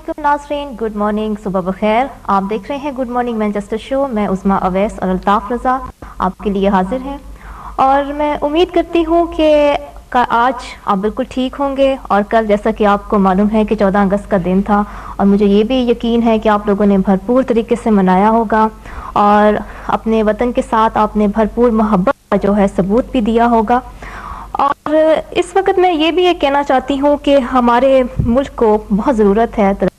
अस्सलामुअलैकुम नाज़रीन, good morning, सुबह बखैर। आप देख रहे हैं गुड मॉर्निंग मैनचेस्टर शो। मैं उस्मा अवैस और अल्ताफ़ रज़ा आपके लिए हाजिर हैं और मैं उम्मीद करती हूँ कि आज आप बिल्कुल ठीक होंगे। और कल जैसा कि आपको मालूम है कि 14 अगस्त का दिन था और मुझे ये भी यकीन है कि आप लोगों ने भरपूर तरीके से मनाया होगा और अपने वतन के साथ आपने भरपूर मोहब्बत का जो है सबूत भी दिया होगा। और इस वक्त मैं ये भी कहना चाहती हूँ कि हमारे मुल्क को बहुत ज़रूरत है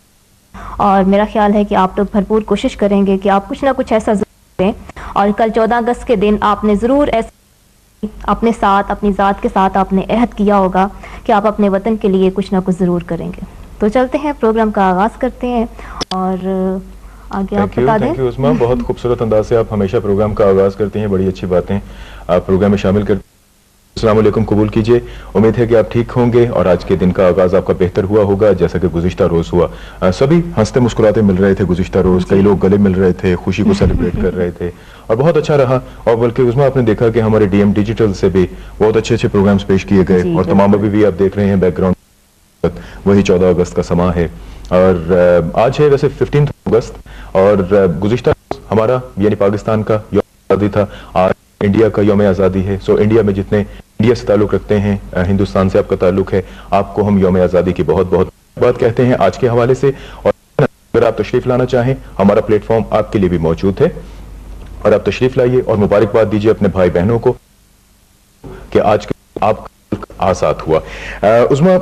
और मेरा ख्याल है कि आप लोग भरपूर कोशिश करेंगे कि आप कुछ ना कुछ ऐसा ज़रूर करें। और कल 14 अगस्त के दिन आपने ज़रूर ऐसे अपने साथ अपनी ज़ात के साथ आपने अहद किया होगा कि आप अपने वतन के लिए कुछ ना कुछ ज़रूर करेंगे। तो चलते हैं, प्रोग्राम का आगाज़ करते हैं और आगे आप बता दें। थैंक यू उस्मा, बहुत खूबसूरत अंदाज से आप हमेशा प्रोग्राम का आगाज़ करती हैं, बड़ी अच्छी बातें आप प्रोग्राम में शामिल करते हैं। अस्सलाम वालेकुम कबूल कीजिए। उम्मीद है कि आप ठीक होंगे और आज के दिन का आगाज़ आपका बेहतर हुआ होगा जैसा कि गुज़िश्ता रोज़ हुआ। सभी हंसते मुस्कुराते मिल रहे थे गुज़िश्ता रोज़, कई लोग गले मिल रहे थे, खुशी को सेलिब्रेट कर रहे थे और बहुत अच्छा रहा। और बल्कि उसमें आपने देखा कि हमारे डीएम डिजिटल से भी बहुत अच्छे अच्छे प्रोग्राम्स पेश किए गए और तमाम अभी भी आप देख रहे हैं बैकग्राउंड वही 14 अगस्त का समा है। और आज है वैसे 15 अगस्त और गुज़िश्ता हमारा यानी पाकिस्तान का यौम आज़ादी था, आज इंडिया का यौम आज़ादी है। सो इंडिया में जितने इंडिया से ताल्लुक़ रखते हैं, हिंदुस्तान से आपका ताल्लुक़ है, आपको हम यौम आज़ादी की बहुत बहुत बात कहते हैं आज के हवाले से। और अगर आप तशरीफ़ लाना चाहें, हमारा प्लेटफॉर्म आपके लिए भी मौजूद है और आप तशरीफ़ लाइए और मुबारकबाद दीजिए अपने भाई बहनों को कि आज आपका मुल्क आज़ाद हुआ। उसमें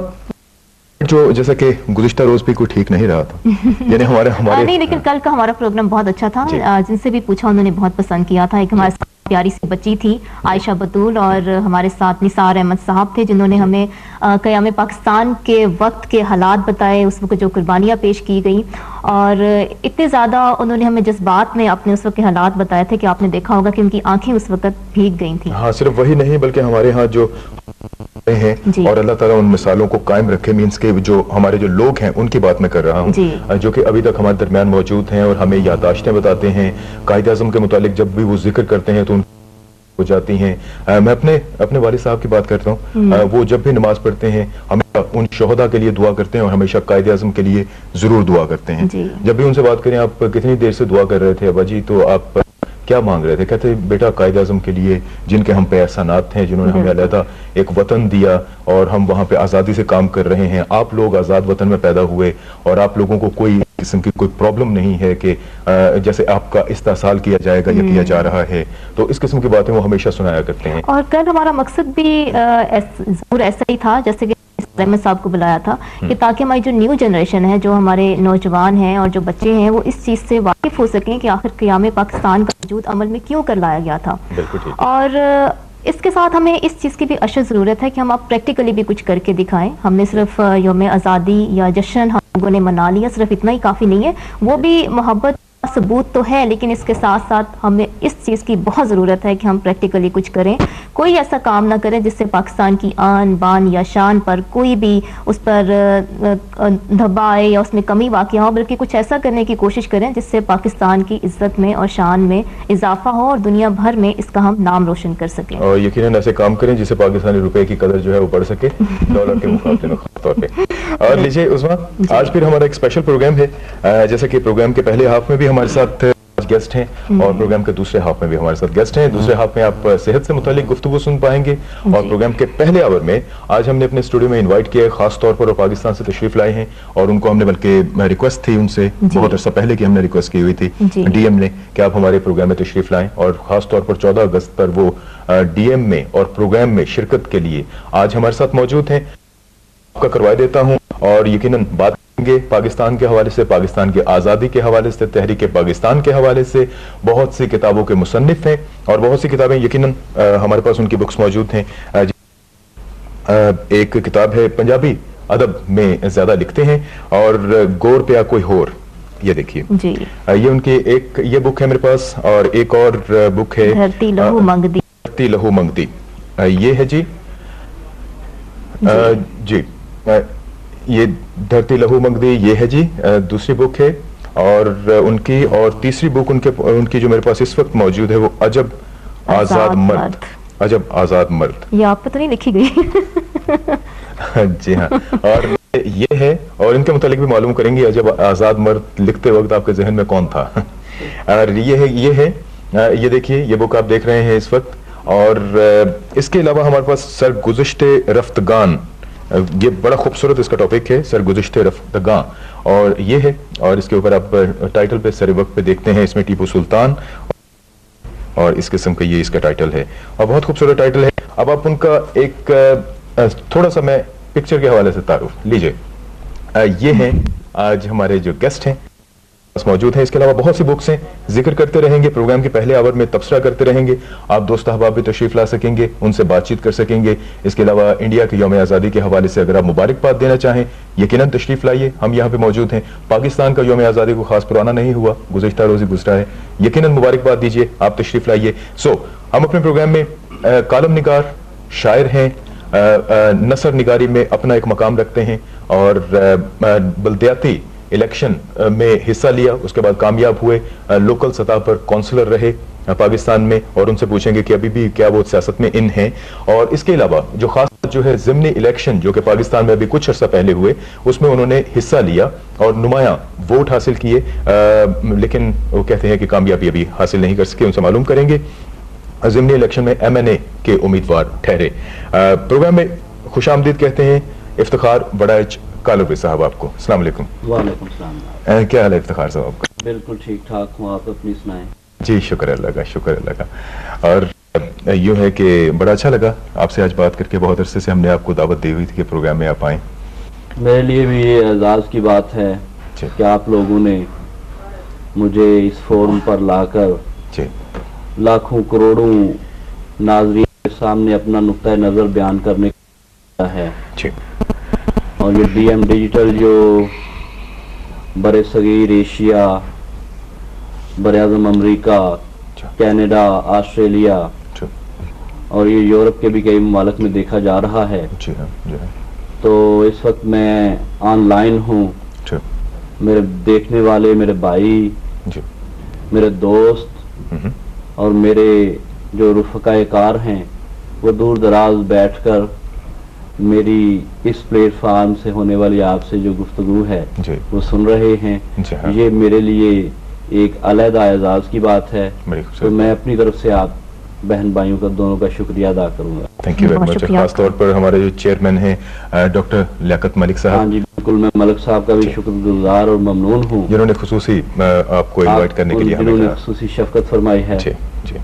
जो जैसा कि गुज़िश्ता रोज भी कोई ठीक नहीं रहा था यानी हमारे नहीं, लेकिन कल का हमारा प्रोग्राम बहुत अच्छा था। जिनसे भी पूछा उन्होंने बहुत पसंद किया था। एक हमारे प्यारी सी बच्ची थी आयशा बतूल और हमारे साथ निसार अहमद साहब थे जिन्होंने हमें क़याम पाकिस्तान के वक्त के हालात बताए, उस वक्त जो कुर्बानियाँ पेश की गई और इतने ज़्यादा उन्होंने हमें जज्बात में अपने उस वक्त के हालात बताए थे कि आपने देखा होगा कि उनकी आंखें उस वक्त भीग गई थी। हाँ, सिर्फ वही नहीं बल्कि हमारे यहाँ जो हैं और अल्लाह ताला उन मिसालों को कायम रखे, मीन्स के जो हमारे जो लोग हैं उनकी बात मैं कर रहा हूँ जो कि अभी तक हमारे दरमियान मौजूद हैं और हमें यादाश्तें बताते हैं, कायदे-आज़म के मुतालिक जब भी वो जिक्र करते हैं तो हो जाती हैं। मैं अपने वालिद साहब की बात करता हूँ, वो जब भी नमाज पढ़ते हैं हमेशा उन शोहदा के लिए दुआ करते हैं और हमेशा कायदे-आज़म के लिए जरूर दुआ करते हैं। जब भी उनसे बात करें आप कितनी देर से दुआ कर रहे थे अब्बा जी, तो आप क्या मांग रहे थे? कहते बेटा कायदे-आज़म के लिए जिनके हम पे एहसानात हैं, जिन्होंने हमें अलहदा एक वतन दिया और हम वहाँ पे आज़ादी से काम कर रहे हैं। आप लोग आज़ाद वतन में पैदा हुए और आप लोगों को कोई किस्म की कोई प्रॉब्लम नहीं है कि जैसे आपका इस्तेहसाल किया जाएगा या किया जा रहा है। तो इस किस्म की बातें वो हमेशा सुनाया करते हैं। और कल हमारा मकसद भी जरूर ऐसा ही था जैसे कि अहमद साहब को बुलाया था कि ताकि हमारी जो न्यू जनरेशन है, जो हमारे नौजवान हैं और जो बच्चे हैं, वो इस चीज़ से वाकिफ हो सकें कि आखिर क़याम पाकिस्तान का वजूद अमल में क्यों कर लाया गया था। और इसके साथ हमें इस चीज़ की भी अशद ज़रूरत है कि हम आप प्रैक्टिकली भी कुछ करके दिखाएं। हमने सिर्फ यौम आज़ादी या जश्न हम लोगों ने मना लिया, सिर्फ इतना ही काफ़ी नहीं है, वो भी मोहब्बत सबूत तो है, लेकिन इसके साथ साथ हमें इस चीज़ की बहुत ज़रूरत है कि हम प्रैक्टिकली कुछ करें। कोई ऐसा काम ना करें जिससे पाकिस्तान की आन बान या शान पर कोई भी उस पर धब्बा आए या उसमें कमी वाक़या हो, बल्कि कुछ ऐसा करने की कोशिश करें जिससे पाकिस्तान की इज्जत में और शान में इजाफा हो और दुनिया भर में इसका हम नाम रोशन कर सकें। और यकीनन ऐसे काम करें जिससे पाकिस्तानी रुपए की कदर जो है वो बढ़ सके डॉलर के मुकाबले में खासतौर पे। और लीजिए उस्मा, आज फिर हमारा एक स्पेशल प्रोग्राम है। जैसे कि प्रोग्राम के पहले हाफ में भी हमारे साथ गेस्ट हैं और प्रोग्राम के दूसरे हाफ में भी हमारे साथ गेस्ट हैं। दूसरे हाफ में आप सेहत से मुतालिक गुफ्तगू सुन पाएंगे और प्रोग्राम के पहले आवर में आज हमने अपने स्टूडियो में इनवाइट किया है, खास तौर पर वो पाकिस्तान से तशरीफ लाए हैं और उनको हमने बल्कि रिक्वेस्ट थी उनसे बहुत अर्सा पहले की हमने रिक्वेस्ट की हुई थी डीएम ने कि आप हमारे प्रोग्राम में तशरीफ लाएं और खास तौर पर 14 अगस्त पर वो डीएम में और प्रोग्राम में शिरकत के लिए आज हमारे साथ मौजूद हैं। आपका करवा देता हूँ और यकीनन बात पाकिस्तान के हवाले से, पाकिस्तान की आज़ादी के हवाले से, तहरीक पाकिस्तान के हवाले से। बहुत सी किताबों के मुसन्निफ हैं और बहुत सी किताबें यकीनन हमारे पास उनकी बुक्स मौजूद हैं। एक किताब है पंजाबी अदब में ज़्यादा लिखते हैं और गौर पे कोई होर, ये देखिए ये उनकी एक ये बुक है मेरे पास और एक और बुक है धरती लहू मंगदी। धरती लहू मंगदी ये है जी जी ये धरती लहू मंगदी ये है जी दूसरी बुक है और उनकी और तीसरी बुक उनकी जो मेरे पास इस वक्त मौजूद है वो अजब आजाद मर्द। अजब आजाद मर्द, ये आप पे तो नहीं लिखी गई जी हाँ, और ये है اور ان کے متعلق بھی معلوم کریں گے جب آزاد مرد لکھتے وقت آپ کے ذہن میں کون تھا. اور یہ دیکھیے یہ بک آپ دیکھ رہے ہیں اس وقت. اور اس کے علاوہ ہمارے پاس سرگزشت رفتگان, یہ بڑا خوبصورت اس کا ٹاپک ہے, سرگزشت رفتگان. اور یہ ہے, اور اس کے اوپر آپ ٹائٹل پہ سر وقت پہ دیکھتے ہیں, اس میں ٹیپو سلطان اور اس قسم کا یہ اس کا ٹائٹل ہے, اور بہت خوبصورت ٹائٹل ہے. اب آپ ان کا ایک تھوڑا سا میں پکچر کے حوالے سے تعارف لیجئے. یہ ہیں آج ہمارے جو گیسٹ ہیں موجود ہیں. اس کے علاوہ بہت سی بکس ہیں, ذکر کرتے رہیں گے, پروگرام کے پہلے آور میں تبصرہ کرتے رہیں گے. آپ دوست احباب بھی تشریف لا سکیں گے, ان سے بات چیت کر سکیں گے. اس کے علاوہ انڈیا کے یوم آزادی کے حوالے سے اگر آپ مبارکباد دینا چاہیں یقیناً تشریف لائیے, ہم یہاں پہ موجود ہیں. پاکستان کا یوم آزادی کو خاص پرانا نہیں ہوا, گزشتہ روز ہی گزرا ہے, یقیناً مبارکباد دیجیے, آپ تشریف لائیے. ہم اپنے پروگرام میں کالم نگار, شاعر ہیں, نثر نگاری میں اپنا ایک مقام رکھتے ہیں, اور بلدیاتی الیکشن میں حصہ لیا, اس کے بعد کامیاب ہوئے, لوکل سطح پر کونسلر رہے پاکستان میں, اور ان سے پوچھیں گے کہ ابھی بھی کیا وہ سیاست میں ان ہیں. اور اس کے علاوہ جو خاص جو ہے ضمنی الیکشن جو کہ پاکستان میں ابھی کچھ عرصہ پہلے ہوئے, اس میں انہوں نے حصہ لیا اور نمایاں ووٹ حاصل کیے, لیکن وہ کہتے ہیں کہ کامیابی ابھی حاصل نہیں کر سکے. ان سے معلوم کریں گے. ضمنی الیکشن میں MNA کے امیدوار ٹھہرے. پروگرام میں خوش آمدید کہتے ہیں افتخار وڑائچ کالوری صاحب آپ کو. السلام علیکم. وعلیکم السلام. کیا حال ہے افتخار صاحب آپ کا؟ بالکل ٹھیک ٹھاک ہوں, آپ اپنی سنائیں. جی شکر اللہ کا, شکر اللہ کا. اور یوں ہے کہ بڑا اچھا لگا آپ سے آج بات کر کے. بہت عرصے سے ہم نے آپ کو دعوت دی ہوئی تھی کہ پروگرام میں آپ آئیں. میرے لیے بھی یہ اعزاز کی بات ہے کہ آپ لوگوں نے مجھے اس فورم پر لا کر لاکھوں کروڑوں ناظرین کے سامنے اپنا نقطۂ نظر بیان کرنے کا ہے. اور یہ DM ڈیجیٹل جو بر صغیر ایشیا, بر اعظم امریکہ, کینیڈا, آسٹریلیا اور یہ یورپ کے بھی کئی ممالک میں دیکھا جا رہا ہے. تو اس وقت میں آن لائن ہوں. میرے دیکھنے والے میرے بھائی, میرے دوست اور میرے جو رفقائے کار ہیں وہ دور دراز بیٹھ کر میری اس پلیٹ فارم سے ہونے والی آپ سے جو گفتگو ہے وہ سن رہے ہیں. یہ میرے لیے ایک علیحدہ اعزاز کی بات ہے. تو میں اپنی طرف سے آپ بہن بھائیوں کا دونوں کا شکریہ ادا کروں گا. Thank you very much. خاص طور پر ہمارے جو چیئرمین ہیں ڈاکٹر لیاقت ملک صاحب. ہاں جی بالکل, میں ملک صاحب کا بھی شکر گزار اور ممنون ہوں جنہوں نے خصوصی آپ کو انوائٹ کرنے کے لیے جنہوں نے خصوصی شفقت فرمائی ہے. جی.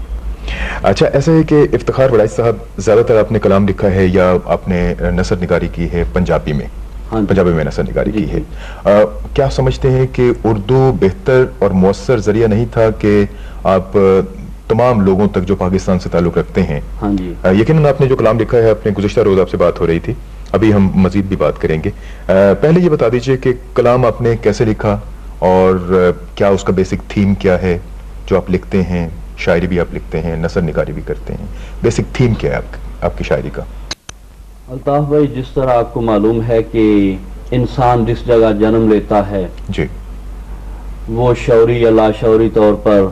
اچھا, ایسا ہے کہ افتخار وڑائچ صاحب زیادہ تر آپ نے کلام لکھا ہے یا آپ نے نثر نگاری کی ہے پنجابی میں؟ پنجابی میں نثر نگاری کی ہے. کیا سمجھتے ہیں کہ اردو بہتر اور مؤثر ذریعہ نہیں تھا کہ آپ تمام لوگوں تک جو پاکستان سے تعلق رکھتے ہیں, یقیناً آپ نے جو کلام لکھا ہے اپنے گزشتہ روز آپ سے بات ہو رہی تھی, ابھی ہم مزید بھی بات کریں گے. پہلے یہ بتا دیجئے کہ کلام آپ نے کیسے لکھا اور کیا اس کا بیسک تھیم کیا ہے جو آپ لکھتے ہیں؟ شاعری بھی آپ لکھتے ہیں, نثر نگاری بھی کرتے ہیں, بیسک تھیم کیا ہے آپ کی شاعری کا؟ الطاف بھائی, جس طرح آپ کو معلوم ہے کہ انسان جس جگہ جنم لیتا ہے وہ شعوری یا لاشعوری طور پر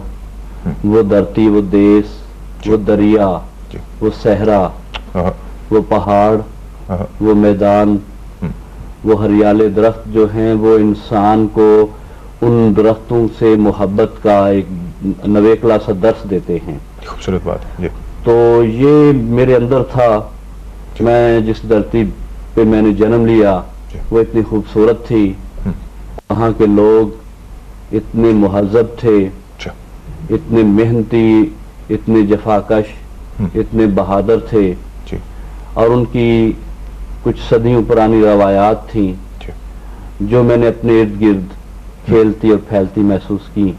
وہ دھرتی, وہ دیس, وہ دریا, وہ صحرا, وہ پہاڑ, وہ میدان, وہ ہریالے درخت جو ہیں وہ انسان کو ان درختوں سے محبت کا ایک نویکلا سا درس دیتے ہیں. خوبصورت بات ہے. تو یہ میرے اندر تھا. میں جس دھرتی پہ میں نے جنم لیا وہ اتنی خوبصورت تھی, وہاں کے لوگ اتنے مہذب تھے, اتنے محنتی, اتنے جفاکش, اتنے بہادر تھے, اور ان کی کچھ صدیوں پرانی روایات تھیں جو میں نے اپنے ارد گرد کھیلتی اور پھیلتی محسوس کی.